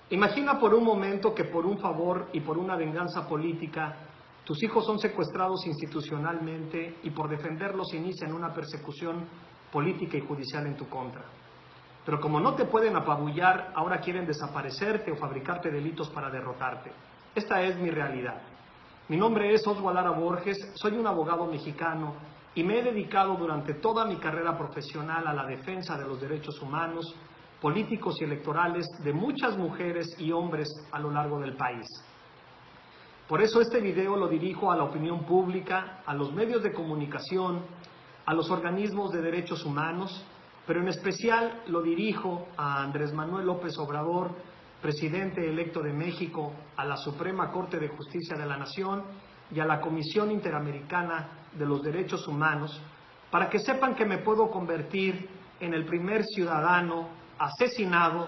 Imagina por un momento que por un favor y por una venganza política, tus hijos son secuestrados institucionalmente y por defenderlos inician una persecución política y judicial en tu contra. Pero como no te pueden apabullar, ahora quieren desaparecerte o fabricarte delitos para derrotarte. Esta es mi realidad. Mi nombre es Oswald Lara Borges, soy un abogado mexicano y me he dedicado durante toda mi carrera profesional a la defensa de los derechos humanos, políticos y electorales de muchas mujeres y hombres a lo largo del país. Por eso este video lo dirijo a la opinión pública, a los medios de comunicación, a los organismos de derechos humanos, pero en especial lo dirijo a Andrés Manuel López Obrador, presidente electo de México, a la Suprema Corte de Justicia de la Nación y a la Comisión Interamericana de los Derechos Humanos, para que sepan que me puedo convertir en el primer ciudadano asesinado,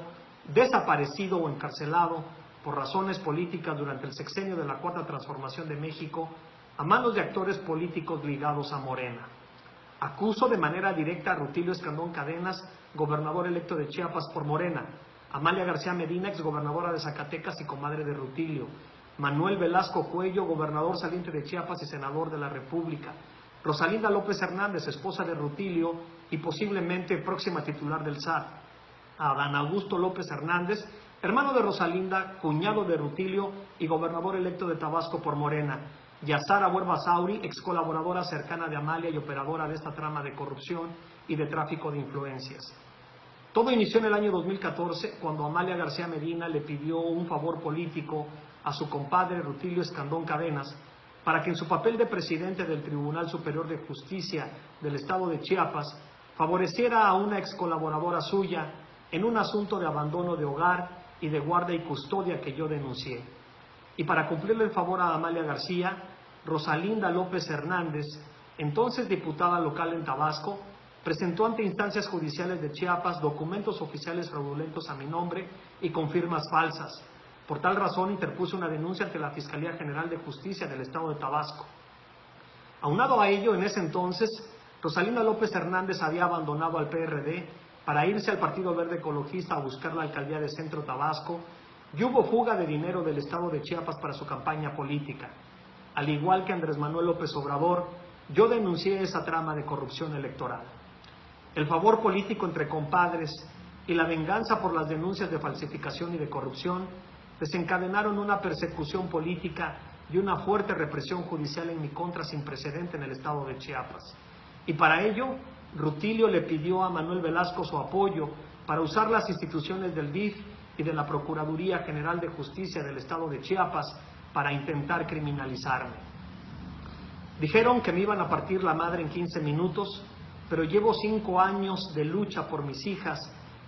desaparecido o encarcelado por razones políticas durante el sexenio de la Cuarta Transformación de México a manos de actores políticos ligados a Morena. Acuso de manera directa a Rutilio Escandón Cadenas, gobernador electo de Chiapas por Morena, Amalia García Medina, exgobernadora de Zacatecas y comadre de Rutilio, Manuel Velasco Cuello, gobernador saliente de Chiapas y senador de la República, Rosalinda López Hernández, esposa de Rutilio y posiblemente próxima titular del SAT, a Adán Augusto López Hernández, hermano de Rosalinda, cuñado de Rutilio y gobernador electo de Tabasco por Morena, y a Sara Huerva Sauri, ex colaboradora cercana de Amalia y operadora de esta trama de corrupción y de tráfico de influencias. Todo inició en el año 2014, cuando Amalia García Medina le pidió un favor político a su compadre Rutilio Escandón Cadenas para que en su papel de presidente del Tribunal Superior de Justicia del Estado de Chiapas favoreciera a una ex colaboradora suya en un asunto de abandono de hogar y de guarda y custodia que yo denuncié. Y para cumplirle el favor a Amalia García, Rosalinda López Hernández, entonces diputada local en Tabasco, presentó ante instancias judiciales de Chiapas documentos oficiales fraudulentos a mi nombre y con firmas falsas. Por tal razón interpuse una denuncia ante la Fiscalía General de Justicia del Estado de Tabasco. Aunado a ello, en ese entonces, Rosalinda López Hernández había abandonado al PRD para irse al Partido Verde Ecologista a buscar la alcaldía de Centro Tabasco, y hubo fuga de dinero del Estado de Chiapas para su campaña política. Al igual que Andrés Manuel López Obrador, yo denuncié esa trama de corrupción electoral. El favor político entre compadres y la venganza por las denuncias de falsificación y de corrupción desencadenaron una persecución política y una fuerte represión judicial en mi contra sin precedente en el Estado de Chiapas. Y para ello, Rutilio le pidió a Manuel Velasco su apoyo para usar las instituciones del DIF y de la Procuraduría General de Justicia del Estado de Chiapas para intentar criminalizarme. Dijeron que me iban a partir la madre en 15 minutos, pero llevo 5 años de lucha por mis hijas,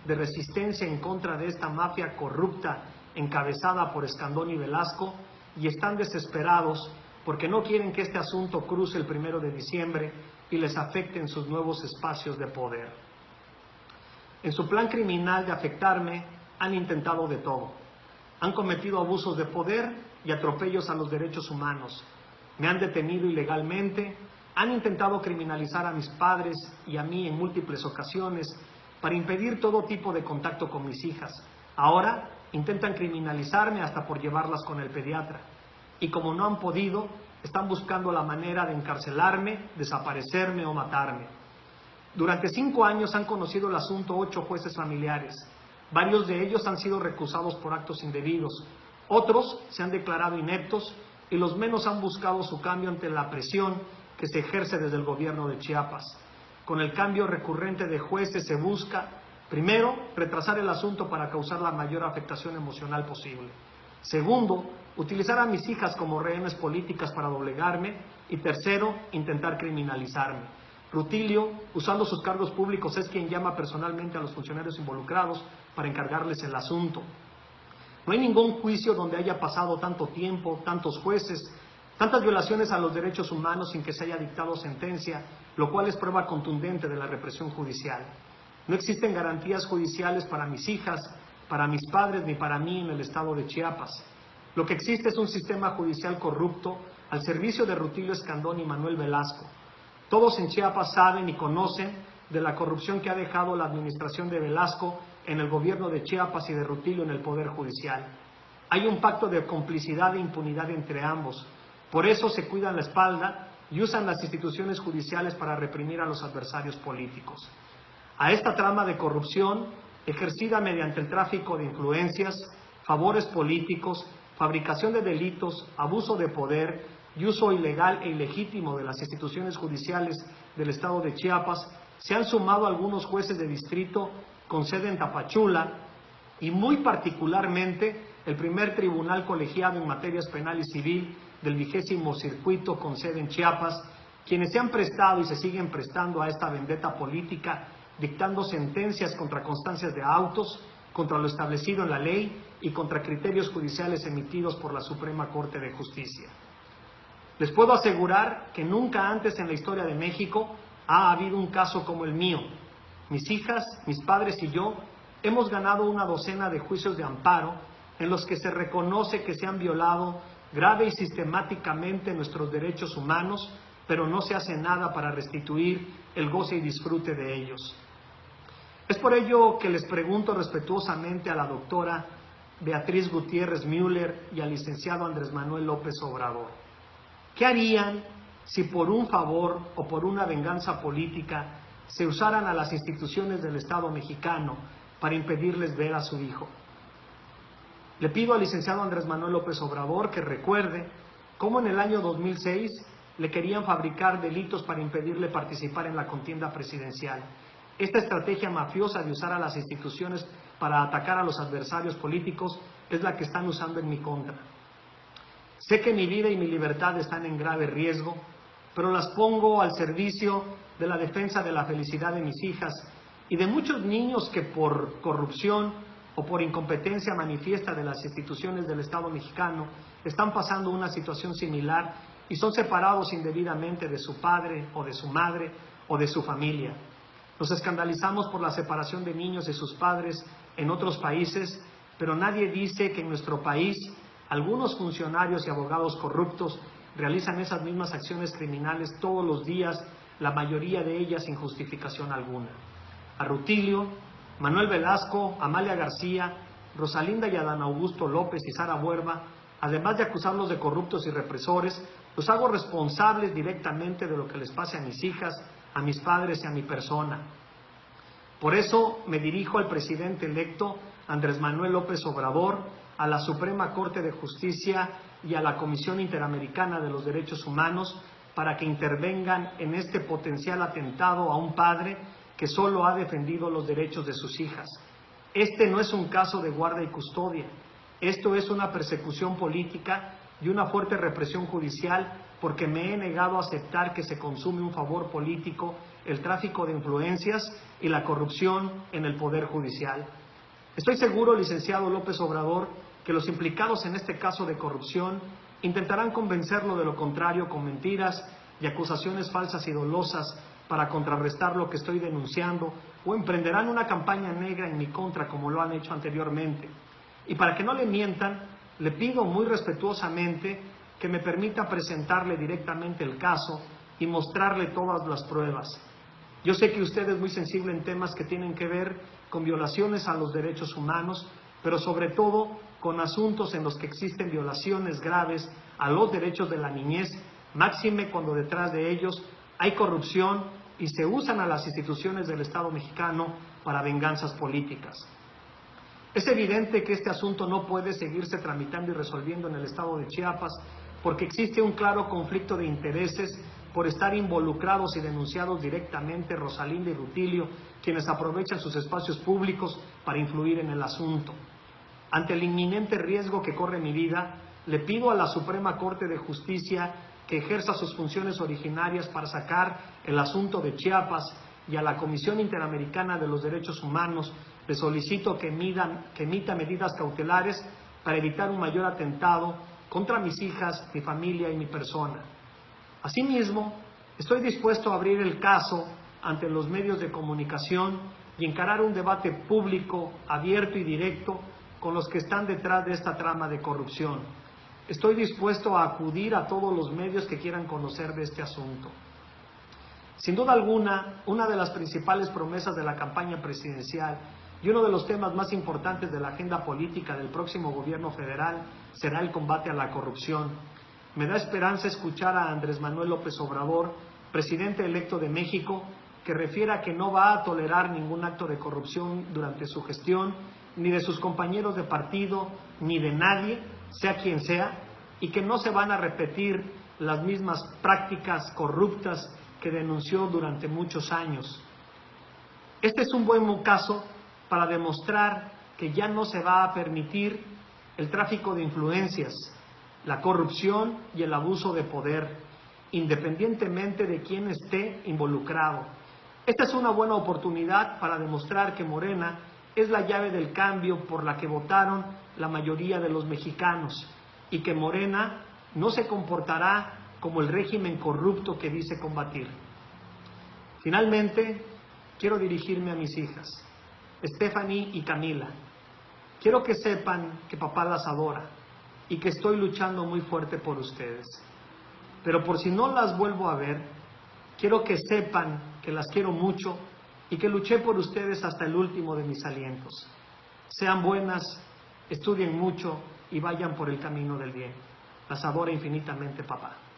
de resistencia en contra de esta mafia corrupta encabezada por Escandón y Velasco, y están desesperados porque no quieren que este asunto cruce el 1 de diciembre y les afecte en sus nuevos espacios de poder. En su plan criminal de afectarme, han intentado de todo. Han cometido abusos de poder y atropellos a los derechos humanos. Me han detenido ilegalmente, han intentado criminalizar a mis padres y a mí en múltiples ocasiones para impedir todo tipo de contacto con mis hijas. Ahora intentan criminalizarme hasta por llevarlas con el pediatra. Y como no han podido, están buscando la manera de encarcelarme, desaparecerme o matarme. Durante 5 años han conocido el asunto 8 jueces familiares. Varios de ellos han sido recusados por actos indebidos. Otros se han declarado ineptos y los menos han buscado su cambio ante la presión que se ejerce desde el gobierno de Chiapas. Con el cambio recurrente de jueces se busca, primero, retrasar el asunto para causar la mayor afectación emocional posible. Segundo, utilizar a mis hijas como rehenes políticas para doblegarme. Y tercero, intentar criminalizarme. Rutilio, usando sus cargos públicos, es quien llama personalmente a los funcionarios involucrados para encargarles el asunto. No hay ningún juicio donde haya pasado tanto tiempo, tantos jueces, tantas violaciones a los derechos humanos sin que se haya dictado sentencia, lo cual es prueba contundente de la represión judicial. No existen garantías judiciales para mis hijas, para mis padres ni para mí en el estado de Chiapas. Lo que existe es un sistema judicial corrupto al servicio de Rutilio Escandón y Manuel Velasco. Todos en Chiapas saben y conocen de la corrupción que ha dejado la administración de Velasco en el gobierno de Chiapas y de Rutilio en el Poder Judicial. Hay un pacto de complicidad e impunidad entre ambos. Por eso se cuidan la espalda y usan las instituciones judiciales para reprimir a los adversarios políticos. A esta trama de corrupción, ejercida mediante el tráfico de influencias, favores políticos, fabricación de delitos, abuso de poder y uso ilegal e ilegítimo de las instituciones judiciales del Estado de Chiapas, se han sumado algunos jueces de distrito con sede en Tapachula y muy particularmente el primer tribunal colegiado en materias penal y civil del 20º circuito con sede en Chiapas, quienes se han prestado y se siguen prestando a esta vendetta política, dictando sentencias contra constancias de autos, contra lo establecido en la ley y contra criterios judiciales emitidos por la Suprema Corte de Justicia. Les puedo asegurar que nunca antes en la historia de México ha habido un caso como el mío. Mis hijas, mis padres y yo hemos ganado una docena de juicios de amparo en los que se reconoce que se han violado grave y sistemáticamente nuestros derechos humanos, pero no se hace nada para restituir el goce y disfrute de ellos. Es por ello que les pregunto respetuosamente a la doctora Beatriz Gutiérrez Müller y al licenciado Andrés Manuel López Obrador, ¿qué harían si por un favor o por una venganza política se usaran a las instituciones del Estado mexicano para impedirles ver a su hijo? Le pido al licenciado Andrés Manuel López Obrador que recuerde cómo en el año 2006 le querían fabricar delitos para impedirle participar en la contienda presidencial. Esta estrategia mafiosa de usar a las instituciones para atacar a los adversarios políticos es la que están usando en mi contra. Sé que mi vida y mi libertad están en grave riesgo, pero las pongo al servicio de la defensa de la felicidad de mis hijas y de muchos niños que por corrupción o por incompetencia manifiesta de las instituciones del Estado mexicano están pasando una situación similar y son separados indebidamente de su padre o de su madre o de su familia. Nos escandalizamos por la separación de niños de sus padres en otros países, pero nadie dice que en nuestro país algunos funcionarios y abogados corruptos realizan esas mismas acciones criminales todos los días, la mayoría de ellas sin justificación alguna. A Rutilio, Manuel Velasco, Amalia García, Rosalinda y Adán Augusto López y Sara Buerba, además de acusarlos de corruptos y represores, los hago responsables directamente de lo que les pase a mis hijas, a mis padres y a mi persona. Por eso me dirijo al presidente electo Andrés Manuel López Obrador, a la Suprema Corte de Justicia y a la Comisión Interamericana de los Derechos Humanos para que intervengan en este potencial atentado a un padre que solo ha defendido los derechos de sus hijas. Este no es un caso de guarda y custodia, esto es una persecución política y una fuerte represión judicial porque me he negado a aceptar que se consume un favor político, el tráfico de influencias y la corrupción en el Poder Judicial. Estoy seguro, licenciado López Obrador, que los implicados en este caso de corrupción intentarán convencerlo de lo contrario con mentiras y acusaciones falsas y dolosas para contrarrestar lo que estoy denunciando o emprenderán una campaña negra en mi contra como lo han hecho anteriormente. Y para que no le mientan, le pido muy respetuosamente que me permita presentarle directamente el caso y mostrarle todas las pruebas. Yo sé que usted es muy sensible en temas que tienen que ver con violaciones a los derechos humanos, pero sobre todo con asuntos en los que existen violaciones graves a los derechos de la niñez, máxime cuando detrás de ellos hay corrupción y se usan a las instituciones del Estado mexicano para venganzas políticas. Es evidente que este asunto no puede seguirse tramitando y resolviendo en el Estado de Chiapas porque existe un claro conflicto de intereses por estar involucrados y denunciados directamente Rosalinda y Rutilio, quienes aprovechan sus espacios públicos para influir en el asunto. Ante el inminente riesgo que corre mi vida, le pido a la Suprema Corte de Justicia que ejerza sus funciones originarias para sacar el asunto de Chiapas y a la Comisión Interamericana de los Derechos Humanos le solicito que emita medidas cautelares para evitar un mayor atentado contra mis hijas, mi familia y mi persona. Asimismo, estoy dispuesto a abrir el caso ante los medios de comunicación y encarar un debate público, abierto y directo con los que están detrás de esta trama de corrupción. Estoy dispuesto a acudir a todos los medios que quieran conocer de este asunto. Sin duda alguna, una de las principales promesas de la campaña presidencial Y uno de los temas más importantes de la agenda política del próximo gobierno federal será el combate a la corrupción. Me da esperanza escuchar a Andrés Manuel López Obrador, presidente electo de México, que refiera que no va a tolerar ningún acto de corrupción durante su gestión, ni de sus compañeros de partido, ni de nadie, sea quien sea, y que no se van a repetir las mismas prácticas corruptas que denunció durante muchos años. Este es un buen caso para demostrar que ya no se va a permitir el tráfico de influencias, la corrupción y el abuso de poder, independientemente de quién esté involucrado. Esta es una buena oportunidad para demostrar que Morena es la llave del cambio por la que votaron la mayoría de los mexicanos y que Morena no se comportará como el régimen corrupto que dice combatir. Finalmente, quiero dirigirme a mis hijas, Stephanie y Camila. Quiero que sepan que papá las adora y que estoy luchando muy fuerte por ustedes. Pero por si no las vuelvo a ver, quiero que sepan que las quiero mucho y que luché por ustedes hasta el último de mis alientos. Sean buenas, estudien mucho y vayan por el camino del bien. Las adora infinitamente, papá.